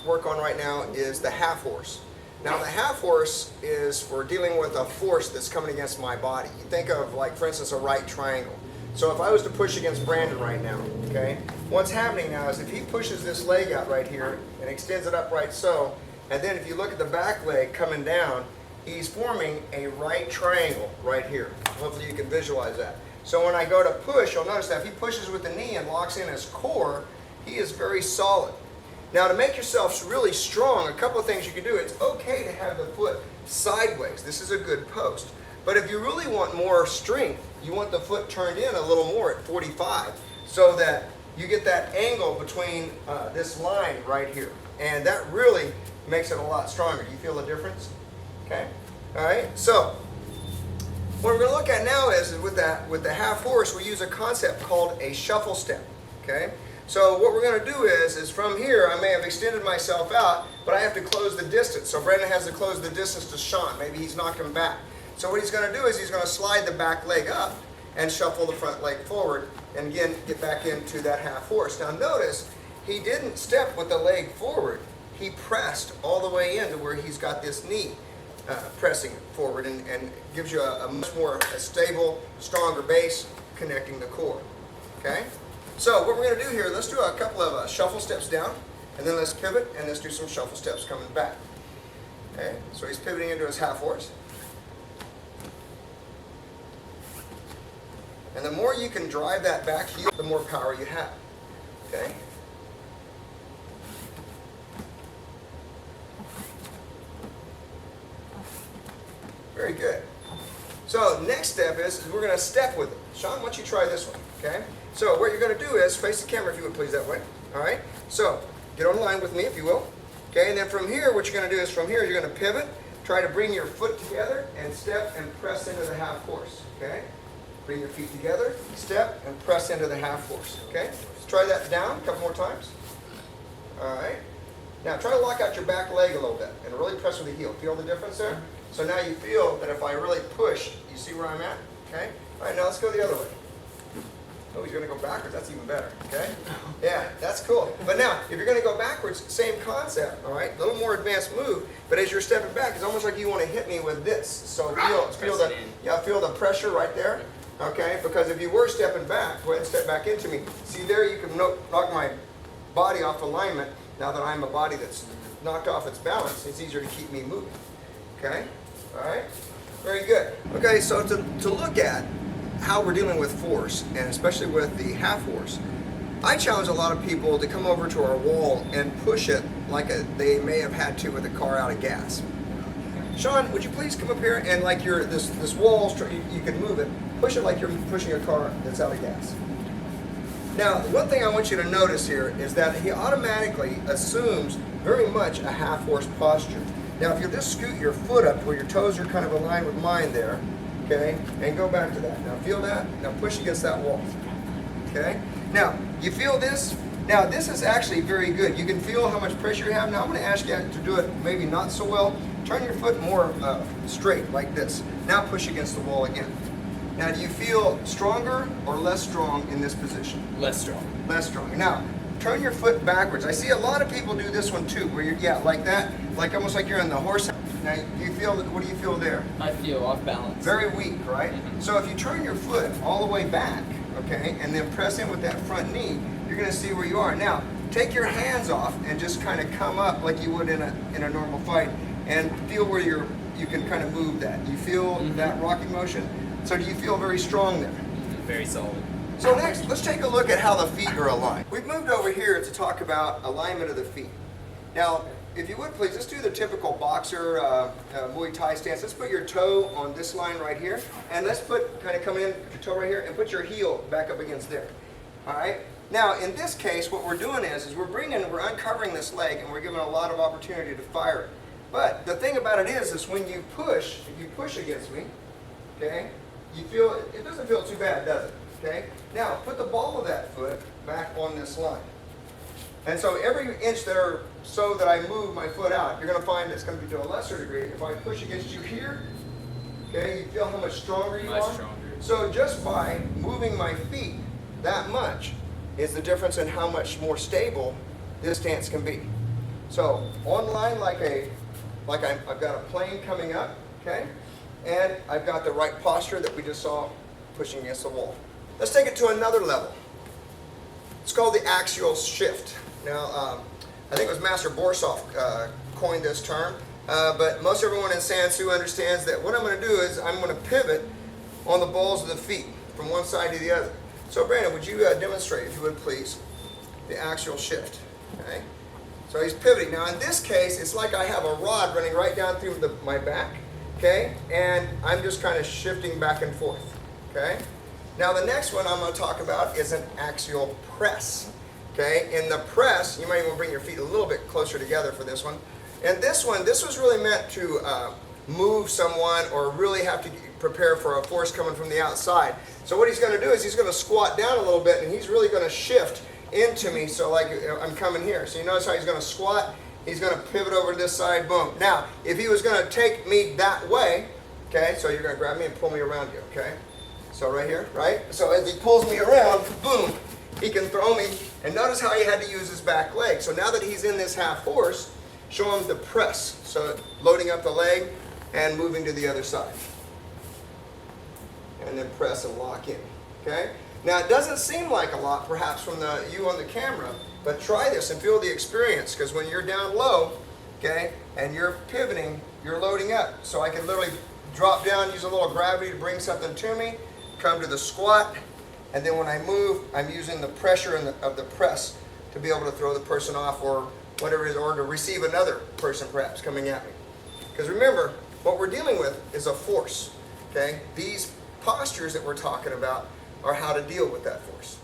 work on right now is the half horse. Now the half horse is for dealing with a force that's coming against my body. You think of, like, for instance, a right triangle. So if I was to push against Brandon right now, okay, what's happening now is if he pushes this leg out right here and extends it up right so, and then if you look at the back leg coming down, he's forming a right triangle right here. Hopefully you can visualize that. So when I go to push, you'll notice that if he pushes with the knee and locks in his core, he is very solid. Now to make yourself really strong, a couple of things you can do. It's okay to have the foot sideways. This is a good post. But if you really want more strength, you want the foot turned in a little more at 45 so that you get that angle between this line right here. And that really makes it a lot stronger. Do you feel the difference? Okay. All right. So what we're going to look at now is with the half horse, we use a concept called a shuffle step. Okay. So what we're going to do is from here, I may have extended myself out, but I have to close the distance. So Brandon has to close the distance to Sean. Maybe he's knocking back. So what he's going to do is he's going to slide the back leg up and shuffle the front leg forward and again get back into that half horse. Now notice he didn't step with the leg forward. He pressed all the way into where he's got this knee pressing forward and gives you a much more stable, stronger base connecting the core. Okay? So what we're going to do here, let's do a couple of shuffle steps down, and then let's pivot, and let's do some shuffle steps coming back. Okay? So he's pivoting into his half horse. And the more you can drive that back heel, the more power you have. Okay? Very good. So next step is we're going to step with it. Sean, why don't you try this one? Okay? So what you're going to do is face the camera, if you would please, that way. All right? So get on line with me, if you will. Okay? And then from here, what you're going to do is from here, you're going to pivot, try to bring your foot together, and step and press into the half horse. Okay? Bring your feet together, step, and press into the half horse. Okay? Let's try that down a couple more times. All right? Now try to lock out your back leg a little bit and really press with the heel. Feel the difference there? So now you feel that if I really push, you see where I'm at? Okay? All right, now let's go the other way. Oh, he's going to go backwards. That's even better. Okay? Yeah, that's cool. But now, if you're going to go backwards, same concept. All right? A little more advanced move. But as you're stepping back, it's almost like you want to hit me with this. So feel the pressure right there. Okay? Because if you were stepping back, go ahead and step back into me. See there, you can knock my body off alignment. Now that I'm a body that's knocked off its balance, it's easier to keep me moving. Okay? All right? Very good. Okay, so to look at how we're dealing with force, and especially with the half horse, I challenge a lot of people to come over to our wall and push it like they may have had to with a car out of gas. Sean, would you please come up here and like this wall, you can move it, push it like you're pushing a car that's out of gas. Now, one thing I want you to notice here is that he automatically assumes very much a half horse posture. Now, if you just scoot your foot up to where your toes are kind of aligned with mine there, okay, and go back to that. Now, feel that? Now, push against that wall. Okay? Now, you feel this? Now, this is actually very good. You can feel how much pressure you have. Now, I'm going to ask you to do it maybe not so well. Turn your foot more straight, like this. Now, push against the wall again. Now, do you feel stronger or less strong in this position? Less strong. Less strong. Now, turn your foot backwards. I see a lot of people do this one too, where you're, like that, like almost like you're in the horse. Now, what do you feel there? I feel off balance. Very weak, right? Mm-hmm. So if you turn your foot all the way back, okay, and then press in with that front knee, you're going to see where you are. Now, take your hands off and just kind of come up like you would in a normal fight, and feel where you can kind of move that. You feel that rocking motion? So do you feel very strong there? Very solid. So next, let's take a look at how the feet are aligned. We've moved over here to talk about alignment of the feet. Now, if you would please, let's do the typical boxer Muay Thai stance. Let's put your toe on this line right here, and let's kind of come in, your toe right here, and put your heel back up against there. All right? Now, in this case, what we're doing is we're uncovering this leg, and we're giving a lot of opportunity to fire it. But the thing about it is when you push, if you push against me, okay, it doesn't feel too bad, does it? Okay? Now, put the ball of that foot back on this line. And so every inch that I move my foot out, you're going to find it's going to be to a lesser degree. If I push against you here, okay, you feel how much stronger you are? Much stronger. So just by moving my feet that much is the difference in how much more stable this stance can be. So on line I've got a plane coming up, okay? And I've got the right posture that we just saw pushing against the wall. Let's take it to another level. It's called the axial shift. Now, I think it was Master Borsov coined this term, but most everyone in Sansu understands that what I'm going to do is I'm going to pivot on the balls of the feet from one side to the other. So Brandon, would you demonstrate, if you would please, the axial shift? Okay. So he's pivoting. Now in this case, it's like I have a rod running right down through my back, okay? And I'm just kind of shifting back and forth, okay? Now the next one I'm going to talk about is an axial press, okay? In the press, you might even bring your feet a little bit closer together for this one. And this was really meant to move someone or really have to prepare for a force coming from the outside. So what he's going to do is he's going to squat down a little bit and he's really going to shift into me, so like I'm coming here. So you notice how he's going to squat, he's going to pivot over to this side, boom. Now, if he was going to take me that way, okay, so you're going to grab me and pull me around you, okay? So right here, right? So as he pulls me around, boom, he can throw me. And notice how he had to use his back leg. So now that he's in this half horse, show him the press. So loading up the leg and moving to the other side. And then press and lock in, okay? Now it doesn't seem like a lot perhaps from you on the camera, but try this and feel the experience, because when you're down low, okay, and you're pivoting, you're loading up. So I can literally drop down, use a little gravity to bring something to me, come to the squat, and then when I move, I'm using the pressure of the press to be able to throw the person off or whatever it is, or to receive another person perhaps coming at me. Because remember, what we're dealing with is a force, okay? These postures that we're talking about are how to deal with that force.